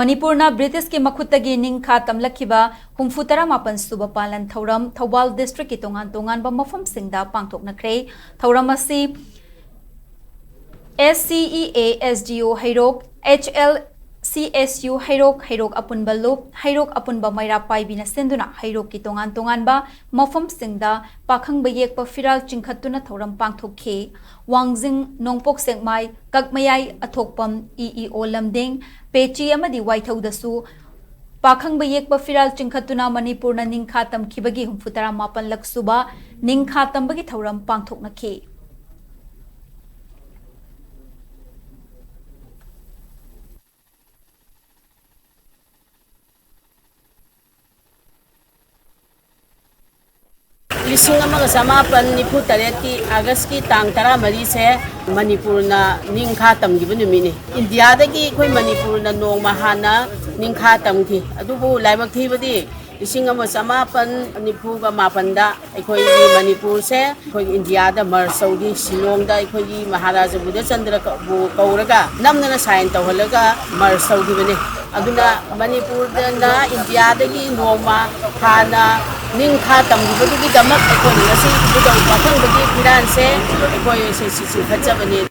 Manipurna British ki Makhuttagi Ning Tamkhibagi humfutara mapan suba palan Thouram Thoubal district ki tongan ba Mapham singda Pangthoknakhre Thouram asi SCEA SDO Hairok HLCSU Hairok apunba loop Hairok apunba maira paibina senduna Hairok ki tongan ba Mapham singda pakhang bayek pa firal chingkhatuna Thouram Pangthokhe Wangjing nongpok sengmai kakmayai athokpam EEO lamding Pechi amadi Kayadasu pakhang bayek pa firal chingkhatuna Manipur na Ning Tamkhibagi humfutara mapan laksuba Ning tambagi Thouram Pangthoknakhre Lising amaga samapan ni Putareti August ki tang tara mari se Manipur na Ning Tamkhibagi numini India dagi koi Manipur na nong mahana Ning Tamkhibagi adubu laibak thibadi lising ama samapan ni Puga mapanda koi Manipur se koi India da mar Saudi Shillong da koi Maharaja Buddha Chandra bu kauraga namna na sign tawhalaga mar Saudi bane aduna Manipur na India dagi noma hana Ning Tamkhibagi damak koi ngasi budau pakhang bagi firan se koi se khachabani